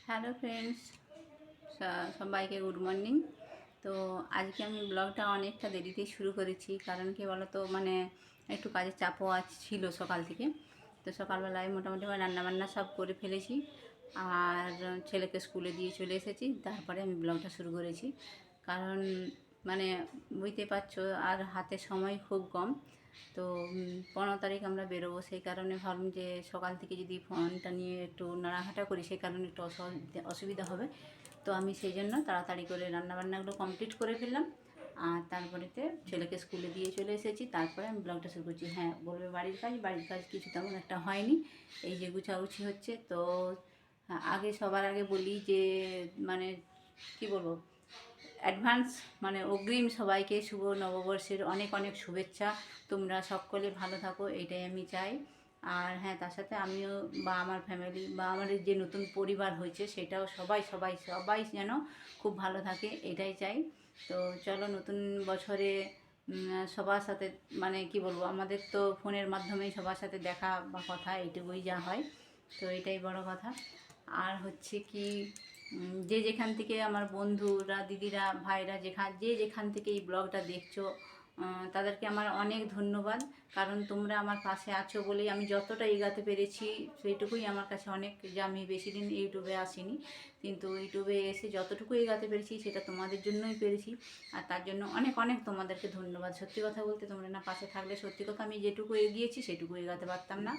Hello friends, সবাইকে good morning. তো আজকে আমি ব্লগটা অনেকটা দেরিতেই শুরু করেছি, কারণ কি বলো তো, একটু কাজের চাপও ছিল সকাল থেকে। তো সকালবেলায় মোটামুটি রান্নাবান্না সব করে ফেলেছি, আর ছেলেকে স্কুলে দিয়ে চলে এসেছি। তারপরে আমি ব্লগটা শুরু করেছি, কারণ মানে বুঝতে পারছো, আর হাতে সময় খুব কম। তো 15 তারিখ আমরা বেরোবো, সেই কারণে ভাবলাম যে সকাল থেকে যদি ফোনটা নিয়ে একটু নাড়াঘাটা করি, সেই কারণে একটু অসুবিধা হবে। তো আমি সেই জন্য তাড়াতাড়ি করে রান্নাবান্নাগুলো কমপ্লিট করে ফেললাম, আর তারপরেতে ছেলেকে স্কুলে দিয়ে চলে এসেছি। তারপরে আমি ব্লগটা শুরু করছি। হ্যাঁ, বলবে বাড়ির কাজ কিছু তেমন একটা হয়নি, এই যে গুছাগুছি হচ্ছে। তো আগে সবার আগে বলি যে মানে কি বলবো, অ্যাডভান্স অগ্রিম সবাইকে শুভ নববর্ষের অনেক অনেক শুভেচ্ছা। তোমরা সকলে ভালো থাকো, এইটাই আমি চাই। আর হ্যাঁ, তার সাথে আমিও বা আমার ফ্যামিলি বা আমাদের যে নতুন পরিবার হয়েছে, সেটাও সবাই সবাই সবাই যেন খুব ভালো থাকে, এটাই চাই। তো চলো, নতুন বছরে সবার সাথে কি বলবো, আমাদের তো ফোনের মাধ্যমেই সবার সাথে দেখা বা কথা, এইটুকুই যা হয়। তো এটাই বড় কথা। আর হচ্ছে কি, যে যেখান থেকে আমার বন্ধুরা, দিদিরা, ভাইরা, যে যেখান থেকে এই ব্লগটা দেখছো, তাদেরকে আমার অনেক ধন্যবাদ। কারণ তোমরা আমার পাশে আছো বলেই আমি যতটা এগাতে পেরেছি, সেইটুকুই আমার কাছে অনেক। যে আমি বেশি দিন ইউটিউবে আসিনি, কিন্তু ইউটিউবে এসে যতটুকু এগাতে পেরেছি সেটা তোমাদের জন্যই পেরেছি। আর তার জন্য অনেক অনেক তোমাদেরকে ধন্যবাদ। সত্যি কথা বলতে, তোমরা না পাশে থাকলে সত্যি কথা আমি যেটুকু এগিয়েছি সেটুকু এগাতে পারতাম না,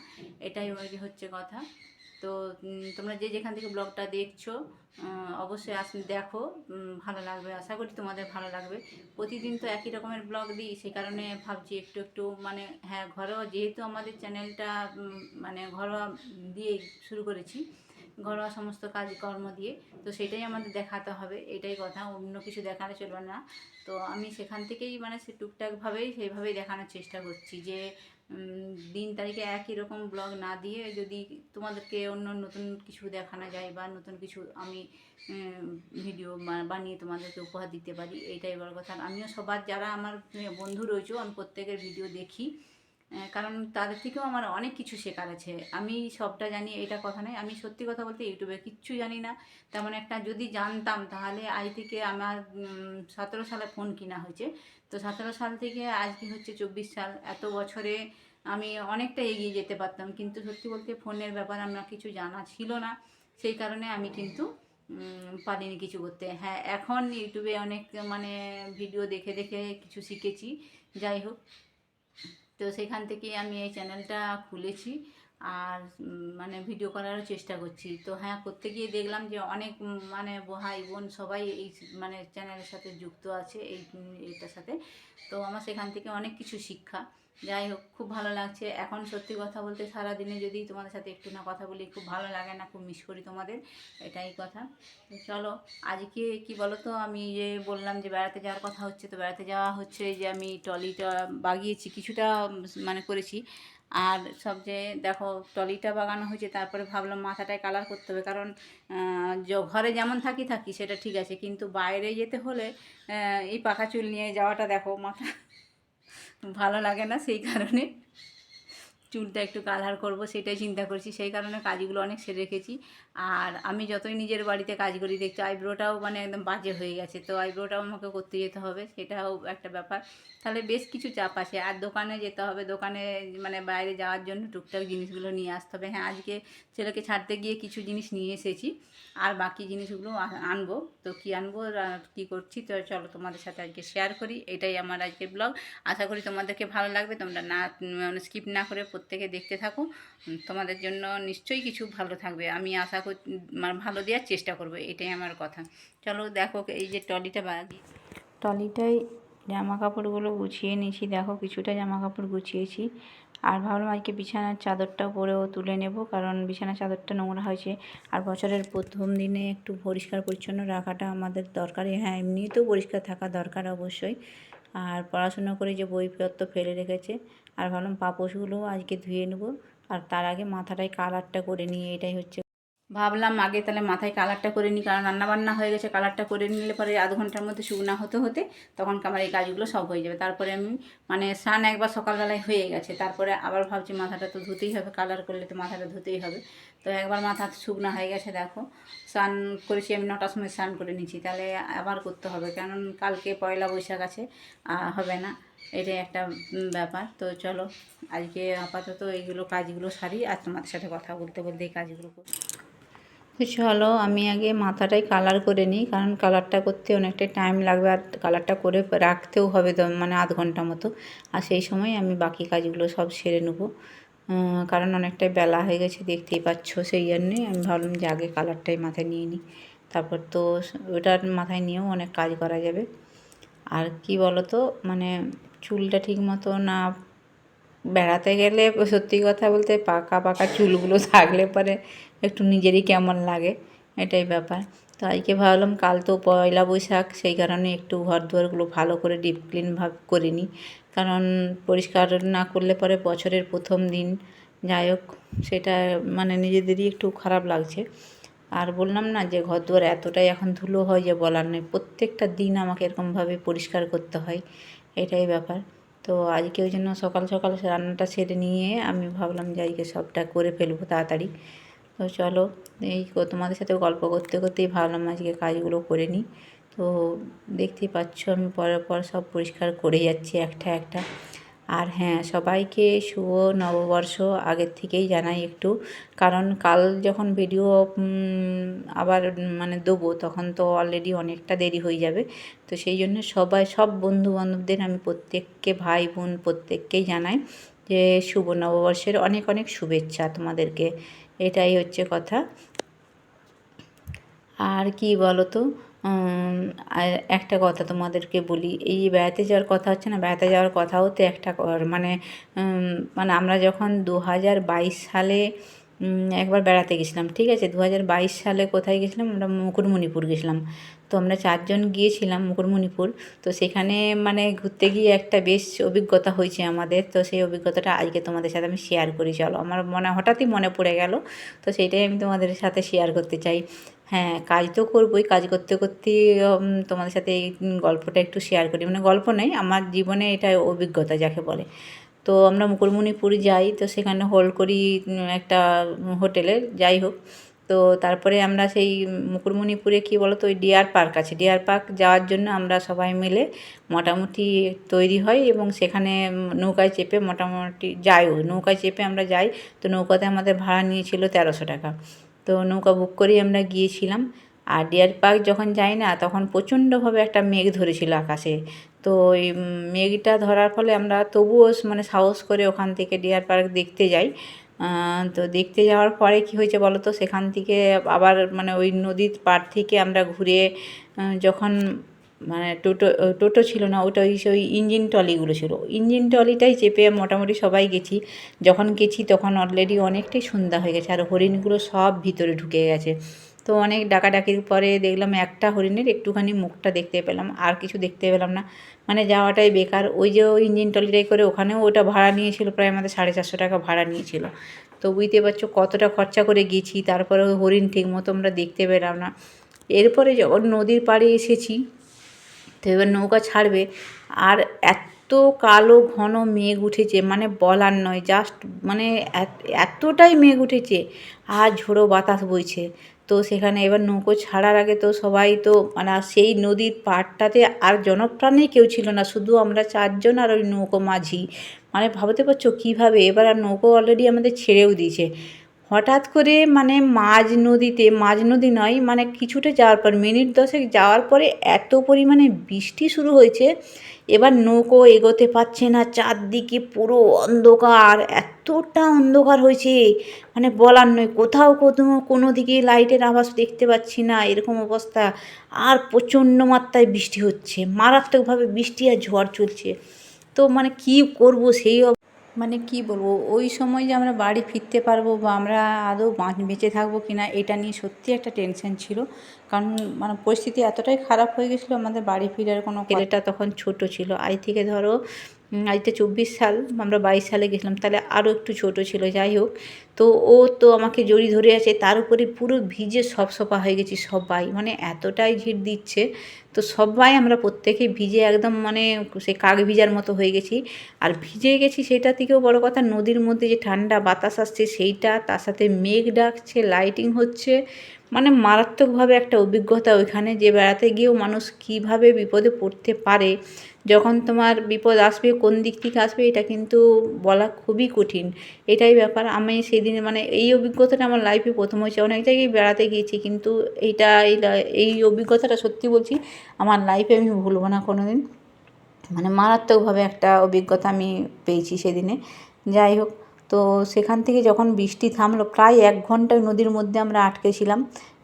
এটাই হচ্ছে কথা। তো তোমরা যে যেখান থেকে ব্লগটা দেখছো, অবশ্যই দেখো, ভালো লাগবে, আশা করি তোমাদের ভালো লাগবে। প্রতিদিন তো একই রকমের ব্লগ দিই, সে কারণে ভাবছি একটু একটু হ্যাঁ, ঘরোয়া, যেহেতু আমাদের চ্যানেলটা ঘরোয়া দিয়ে শুরু করেছি, ঘরোয়া সমস্ত কাজকর্ম দিয়ে, তো সেটাই আমাদের দেখাতে হবে, এটাই কথা, অন্য কিছু দেখালে চলবে না। তো আমি সেখান থেকেই সে টুকটাকভাবেই সেইভাবেই দেখানোর চেষ্টা করছি যে দিন তারিখে একই রকম ব্লগ না দিয়ে যদি তোমাদেরকে অন্য নতুন কিছু দেখানো যায়, বা নতুন কিছু আমি ভিডিও বানিয়ে তোমাদেরকে উপহার দিতে পারি, এইটাই বড় কথা। আমিও সবার, যারা আমার বন্ধু রয়েছে, আমি প্রত্যেকের ভিডিও দেখি, কারণ তাদের থেকেও আমার অনেক কিছু শেখার আছে। আমি সবটা জানি এটা কথা নয়, আমি সত্যি কথা বলতে ইউটিউবে কিচ্ছু জানি না তেমন একটা। যদি জানতাম তাহলে আজ থেকে আমার 17 সালে ফোন কিনা হয়েছে। তো 17 সাল থেকে আজকে হচ্ছে 24 সাল, এত বছরে আমি অনেকটা এগিয়ে যেতে পারতাম, কিন্তু সত্যি বলতে ফোনের ব্যাপারে আমার কিছু জানা ছিল না, সেই কারণে আমি কিন্তু পারিনি কিছু করতে। হ্যাঁ, এখন ইউটিউবে অনেক ভিডিও দেখে দেখে কিছু শিখেছি, যাই হোক। তো সেখান থেকেই আমি এই চ্যানেলটা খুলেছি, আর ভিডিও করারও চেষ্টা করছি। তো হ্যাঁ, করতে গিয়ে দেখলাম যে অনেক ভাই বোন সবাই এই চ্যানেলের সাথে যুক্ত আছে, এইটার সাথে। তো আমার সেখান থেকে অনেক কিছু শিক্ষা। যাই হোক, খুব ভালো লাগছে এখন। সত্যি কথা বলতে, সারাদিনে যদি তোমাদের সাথে একটু না কথা বলি, খুব ভালো লাগে না, খুব মিস করি তোমাদের, এটাই কথা। তো চলো, আজকে কি বলো তো, আমি যে বললাম যে বেড়াতে যাওয়ার কথা হচ্ছে, তো বেড়াতে যাওয়া হচ্ছে, যে আমি ট্রলিটা বাগিয়েছি কিছুটা, করেছি। আর সব যে দেখো, ট্রলিটা বাগানো হয়েছে, তারপরে ভাবলাম মাথাটায় কালার করতে হবে, কারণ ঘরে যেমন থাকি থাকি সেটা ঠিক আছে, কিন্তু বাইরে যেতে হলে এই পাকা চুল নিয়ে যাওয়াটা, দেখো মাথা ভালো লাগে না, সেই কারণে চুলটা একটু কালার করব, সেটাই চিন্তা করছি, সেই কারণে কাজগুলো অনেক সেরে রেখেছি। আর আমি যতই নিজের বাড়িতে কাজ করি, দেখছি আইব্রোটাও একদম বাজে হয়ে গেছে, তো আইব্রোটাও আমাকে করতে যেতে হবে, সেটাও একটা ব্যাপার। তাহলে বেশ কিছু চাপ আছে। আর দোকানে যেতে হবে, দোকানে বাইরে যাওয়ার জন্য টুকটাক জিনিসগুলো নিয়ে আসতে হবে। হ্যাঁ, আজকে ছেলেকে ছাড়তে গিয়ে কিছু জিনিস নিয়ে এসেছি, আর বাকি জিনিসগুলো আনবো। তো কী আনবো আর কী করছি, তো চলো তোমাদের সাথে আজকে শেয়ার করি, এটাই আমার আজকের ব্লগ। আশা করি তোমাদেরকে ভালো লাগবে, তোমরা না স্কিপ না করে প্রত্যেকে দেখতে থাকো, তোমাদের জন্য নিশ্চয়ই কিছু ভালো থাকবে, আমি আশা করি, ভালো দেওয়ার চেষ্টা করবো, এটাই আমার কথা। চলো দেখো, এই যে ট্রলিটাই জামা কাপড়গুলো গুছিয়ে নিয়েছি, দেখো কিছুটা জামা কাপড় গুছিয়েছি। আর ভাবলাম আজকে বিছানার চাদরটাও পরেও তুলে নেব, কারণ বিছানার চাদরটা নোংরা হয়েছে। আর বছরের প্রথম দিনে একটু পরিষ্কার পরিচ্ছন্ন রাখাটা আমাদের দরকারি। হ্যাঁ, এমনিতেও পরিষ্কার থাকা দরকার অবশ্যই। আর পড়াশুনো করে যে বইপত্র ফেলে রেখেছে, আর ভাবলাম পাপোশগুলোও আজকে ধুয়ে নেব। আর তার আগে মাথাটায় কালারটা করে নিয়ে, এটাই হচ্ছে ভাবলাম আগে তাহলে মাথায় কালারটা করে নিই, কারণ রান্নাবান্না হয়ে গেছে, কালারটা করে নিলে পরে আধ ঘন্টার মধ্যে শুকনা হতে হতে তখন আমার এই কাজগুলো সব হয়ে যাবে। তারপরে আমি মানে স্নান একবার সকালবেলায় হয়ে গেছে, তারপরে আবার ভাবছি মাথাটা তো ধুতেই হবে, কালার করলে তো মাথাটা ধুতেই হবে। তো একবার মাথা শুকনা হয়ে গেছে, দেখো স্নান করেছি আমি 9টার সময় স্নান করে নিচ্ছি, তাহলে আবার করতে হবে, কারণ কালকে পয়লা বৈশাখ আছে, হবে না, এটাই একটা ব্যাপার। তো চলো আজকে আপাতত এইগুলো কাজগুলো সারি, আর তোমাদের সাথে কথা বলতে বলতে এই কাজগুলো করি। তো চলো আমি আগে মাথাটাই কালার করে নিই, কারণ কালারটা করতে অনেকটাই টাইম লাগবে, আর কালারটা করে রাখতেও হবে তো মানে আধ ঘন্টা মতো, আর সেই সময় আমি বাকি কাজগুলো সব সেরে নেবো, কারণ অনেকটাই বেলা হয়ে গেছে দেখতেই পাচ্ছ, সেই জন্যই আমি ভাবলাম যে আগে কালারটাই মাথায় নিয়ে নিই, তারপর তো ওটার মাথায় নিয়েও অনেক কাজ করা যাবে। আর কি বলো তো, মানে চুলটা ঠিক মতো না, বেড়াতে গেলে সত্যি কথা বলতে পাকা পাকা চুলগুলো থাকলে পরে একটু নিজেরই কেমন লাগে, এটাই ব্যাপার। তো আজকে ভাবলাম কাল তো পয়লা বৈশাখ, সেই কারণে একটু ঘর দুয়ারগুলো ভালো করে ডিপ ক্লিন ভাব করে নিই, কারণ পরিষ্কার না করলে পরে বছরের প্রথম দিন, যাই হোক সেটা মানে নিজেদেরই একটু খারাপ লাগছে। আর বললাম না যে ঘর দুয়ার এতটাই এখন ধুলো হয় যে বলার নেই, প্রত্যেকটা দিন আমাকে এরকমভাবে পরিষ্কার করতে হয়, এটাই ব্যাপার। তো আজকে ওই জন্য সকাল সকাল রান্নাটা সেরে নিয়ে আমি ভাবলাম যে আজকে সবটা করে ফেলবো তাড়াতাড়ি। তো চলো এই তোমাদের সাথে গল্প করতে করতেই ভাবলাম আজকে কাজগুলো করে নিই। তো দেখতেই পাচ্ছ আমি পরের পর সব পরিষ্কার করে যাচ্ছি একটা একটা। আর হ্যাঁ, সবাইকে শুভ নববর্ষ আগের থেকেই জানাই একটু, কারণ কাল যখন ভিডিও আবার মানে দেবো তখন তো অলরেডি অনেকটা দেরি হয়ে যাবে। তো সেই জন্য সব বন্ধু বান্ধবদের আমি প্রত্যেককে, ভাই বোন প্রত্যেককেই জানাই যে শুভ নববর্ষের অনেক অনেক শুভেচ্ছা তোমাদেরকে, এটাই হচ্ছে কথা। আর কি বলো তো, আর একটা কথা তোমাদেরকে বলি, এই বেড়াতে যাওয়ার কথা হচ্ছে না, বেড়াতে যাওয়ার কথাও তো একটা মানে মানে আমরা যখন 2022 সালে একবার বেড়াতে গেছিলাম, ঠিক আছে, 2022 সালে কোথায় গেছিলাম আমরা, মুকুটমণিপুর গেছিলাম। তো আমরা 4জন গিয়েছিলাম মুকুটমণিপুর। তো সেখানে মানে ঘুরতে গিয়ে একটা বেশ অভিজ্ঞতা হয়েছে আমাদের, তো সেই অভিজ্ঞতাটা আজকে তোমাদের সাথে আমি শেয়ার করি। চলো, আমার হঠাৎই মনে পড়ে গেল, তো সেইটাই আমি তোমাদের সাথে শেয়ার করতে চাই। হ্যাঁ, কাজ তো করবোই, কাজ করতে করতেই তোমাদের সাথে এই গল্পটা একটু শেয়ার করি, মানে গল্প নেই, আমার জীবনে এটা অভিজ্ঞতা যাকে বলে। তো আমরা মুকুটমণিপুর যাই, তো সেখানে হোল্ড করি একটা হোটেলে, যাই হোক। তো তারপরে আমরা সেই মুকুটমণিপুরে কী বলো তো, ওই ডিয়ার পার্ক আছে, ডিয়ার পার্ক যাওয়ার জন্য আমরা সবাই মিলে মোটামুটি তৈরি হই, এবং সেখানে নৌকায় চেপে মোটামুটি যাইও, নৌকায় চেপে আমরা যাই। তো নৌকাতে আমাদের ভাড়া নিয়েছিল 1300 টাকা। তো নৌকা বুক করেই আমরা গিয়েছিলাম। আর ডিয়ার পার্ক যখন যাই না, তখন প্রচণ্ডভাবে একটা মেঘ ধরেছিল আকাশে। তো ওই মেঘটা ধরার ফলে আমরা তবুও মানে সাহস করে ওখান থেকে ডিয়ার পার্ক দেখতে যাই। তো দেখতে যাওয়ার পরে কী হয়েছে বলো তো, সেখান থেকে আবার মানে ওই নদীর পাড় থেকে আমরা ঘুরে যখন মানে টোটো ছিল না, ওটা ওই ইঞ্জিন ট্রলিগুলো ছিল, ইঞ্জিন ট্রলিটাই চেপে মোটামুটি সবাই গেছি। যখন গেছি তখন অলরেডি অনেকটাই সন্ধ্যা হয়ে গেছে, আর হরিণগুলো সব ভিতরে ঢুকে গেছে। তো অনেক ডাকাডাকির পরে দেখলাম একটা হরিণের একটুখানি মুখটা দেখতে পেলাম, আর কিছু দেখতে পেলাম না, মানে যাওয়াটাই বেকার। ওই যে ওই ইঞ্জিন ট্রলিটাই করে ওখানেও ওটা ভাড়া নিয়েছিল, প্রায় আমাদের 450 টাকা ভাড়া নিয়েছিল। তো বুঝতে পারছো কতটা খরচা করে গেছি, তারপরে ওই হরিণ ঠিক মতো আমরা দেখতে পেলাম না। এরপরে যখন নদীর পাড়ে এসেছি, তো এবার নৌকা ছাড়বে, আর এত কালো ঘন মেঘ উঠেছে মানে বলার নয়, জাস্ট মানে এতটাই মেঘ উঠেছে, আর ঝোড়ো বাতাস বইছে। তো সেখানে এবার নৌকো ছাড়ার আগে তো সবাই তো মানে সেই নদীর পাড়টাতে আর জনপ্রাণী কেউ ছিল না, শুধু আমরা 4জন আর ওই নৌকো মাঝি। মানে ভাবতে পারছো কীভাবে, এবার আর নৌকো অলরেডি আমাদের ছেড়েও দিয়েছে। হঠাৎ করে মানে মাঝ নদী নয়, মানে কিছুটা যাওয়ার পর মিনিট 10 যাওয়ার পরে এত পরিমাণে বৃষ্টি শুরু হয়েছে, এবার নৌকো এগোতে পারছে না, চারদিকে পুরো অন্ধকার, এতটা অন্ধকার হয়েছে মানে বলার নয়, কোথাও কোনো দিকে লাইটের আভাস দেখতে পাচ্ছি না, এরকম অবস্থা। আর প্রচণ্ড মাত্রায় বৃষ্টি হচ্ছে, মারাত্মকভাবে বৃষ্টি আর ঝড় চলছে। তো মানে কী করবো সেই মানে কি বলবো, ওই সময় যে আমরা বাড়ি ফিরতে পারবো বা আমরা আদৌ বেঁচে থাকবো কি না, এটা নিয়ে সত্যি একটা টেনশন ছিল, কারণ মানে পরিস্থিতি এতটাই খারাপ হয়ে গেছিলো, আমাদের বাড়ি ফিরার কোনো, ছেলেটা তখন ছোট ছিল, আজ থেকে ধরো আজকে 24 সাল, আমরা 22 সালে গেছিলাম, তাহলে আরও একটু ছোট ছিল। যাই হোক, তো ও তো আমাকে জড়িয়ে ধরে আছে, তার উপরে পুরো ভিজে সপসপা হয়ে গেছি সবাই, মানে এতটাই ঝিট দিচ্ছে। তো সবাই আমরা প্রত্যেকেই ভিজে একদম মানে সে কাক ভিজার মতো হয়ে গেছি। আর ভিজে গেছি সেটা থেকেও বড় কথা, নদীর মধ্যে যে ঠান্ডা বাতাস আসছে সেইটা, তার সাথে মেঘ ডাকছে, লাইটিং হচ্ছে, মানে মারাত্মকভাবে একটা অভিজ্ঞতা ওইখানে, যে বেড়াতে গিয়েও মানুষ কীভাবে বিপদে পড়তে পারে, যখন তোমার বিপদ আসবে কোন দিক থেকে আসবে এটা কিন্তু বলা খুবই কঠিন। এটাই ব্যাপার। আমি সেদিন মানে এই অভিজ্ঞতাটা আমার লাইফে প্রথম হয়েছে। অনেক জায়গায় বেড়াতে গিয়েছি, কিন্তু এই অভিজ্ঞতাটা সত্যি বলছি আমার লাইফে আমি ভুলবো না কোনো দিন। মানে মারাত্মকভাবে একটা অভিজ্ঞতা আমি পেয়েছি সেদিনে। যাই হোক, তো সেখান থেকে যখন বৃষ্টি থামলো, প্রায় 1 ঘন্টা নদীর মধ্যে আমরা আটকে ছিলাম।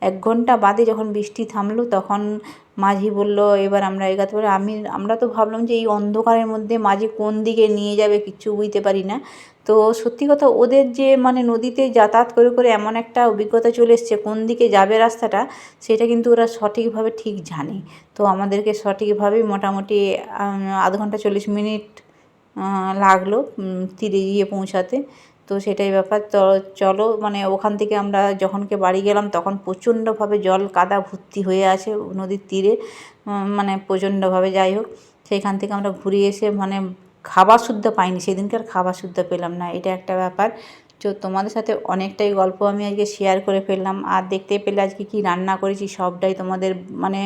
1 ঘন্টা বাদে যখন বৃষ্টি থামলো তখন মাঝি বলল এবার আমরা এগোতে পারি। আমরা তো ভাবলাম যে এই অন্ধকারের মধ্যে মাঝি কোন দিকে নিয়ে যাবে কিচ্ছু বুঝতে পারি না। তো সত্যি কথা, ওদের যে মানে নদীতে যাতায়াত করে করে এমন একটা অভিজ্ঞতা চলে এসছে, কোন দিকে যাবে রাস্তাটা সেটা কিন্তু ওরা সঠিকভাবে ঠিক জানে। তো আমাদেরকে সঠিকভাবেই মোটামুটি আধ ঘন্টা 40 মিনিট লাগলো তীরে গিয়ে পৌঁছাতে। তো সেটাই ব্যাপার। তো চলো, মানে ওখান থেকে আমরা যখনকে বাড়ি গেলাম তখন প্রচণ্ডভাবে জল কাদা ভর্তি হয়ে আছে নদীর তীরে, মানে প্রচণ্ডভাবে। যাই হোক, সেইখান থেকে আমরা ঘুরে এসে মানে খাবার সুদ্ধা পাইনি সেদিনকার, খাবার সুদ্ধা পেলাম না, এটা একটা ব্যাপার। তো তোমাদের সাথে অনেকটাই গল্প আমি আজকে শেয়ার করে ফেললাম। আর দেখতে পেলে আজকে কি রান্না করেছি সবটাই তোমাদের মানে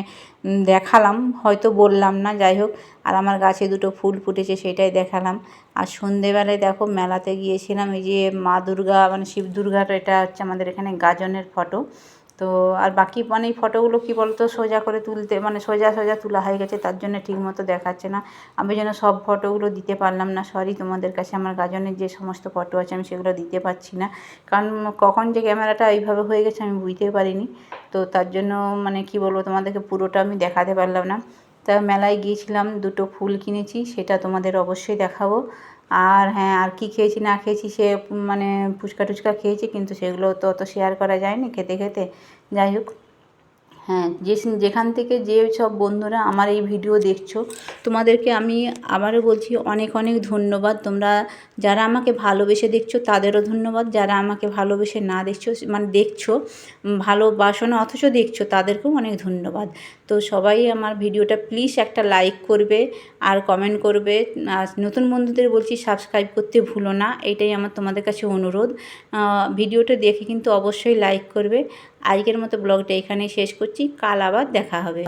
দেখালাম, হয়তো বললাম না। যাই হোক, আর আমার গাছে দুটো ফুল ফুটেছে সেটাই দেখালাম। আর সন্ধেবেলায় দেখো মেলাতে গিয়েছিলাম, এই যে মা দুর্গা মানে শিব দুর্গার, এটা হচ্ছে আমাদের এখানে গাজনের ফটো। তো আর বাকি মানে এই ফটোগুলো কী বলতো সোজা করে তুলতে মানে সোজা সোজা তোলা হয়ে গেছে, তার জন্য ঠিকমতো দেখাচ্ছে না। আমি যেন সব ফটোগুলো দিতে পারলাম না, সরি তোমাদের কাছে। আমার গাজনের যে সমস্ত ফটো আছে আমি সেগুলো দিতে পারছি না, কারণ কখন যে ক্যামেরাটা এইভাবে হয়ে গেছে আমি বুঝতেই পারিনি। তো তার জন্য মানে কি বলবো তোমাদেরকে পুরোটা আমি দেখাতে পারলাম না। তা মেলায় গিয়েছিলাম, দুটো ফুল কিনেছি, সেটা তোমাদের অবশ্যই দেখাবো। আর হ্যাঁ, আর কি খেয়েছি না খেয়েছি সে মানে ফুচকা টুচকা খেয়েছি, কিন্তু সেগুলো তো অত শেয়ার করা যায়নি খেতে খেতে। যাই হোক, হ্যাঁ, যেখান থেকে যে সব বন্ধুরা আমার এই ভিডিও দেখছো তোমাদেরকে আমি আবারও বলছি অনেক অনেক ধন্যবাদ। তোমরা যারা আমাকে ভালোবেসে দেখছো তাদেরও ধন্যবাদ, যারা আমাকে ভালোবেসে না দেখছো মানে দেখছো ভালোবাসো না অথচ দেখছো তাদেরকেও অনেক ধন্যবাদ। তো সবাই আমার ভিডিওটা প্লিজ একটা লাইক করবে আর কমেন্ট করবে। আর নতুন বন্ধুদের বলছি সাবস্ক্রাইব করতে ভুলো না, এটাই আমার তোমাদের কাছে অনুরোধ। ভিডিওটা দেখে কিন্তু অবশ্যই লাইক করবে। আজকের মতো ব্লগটা এখানেই শেষ করছি, কাল আবার দেখা হবে।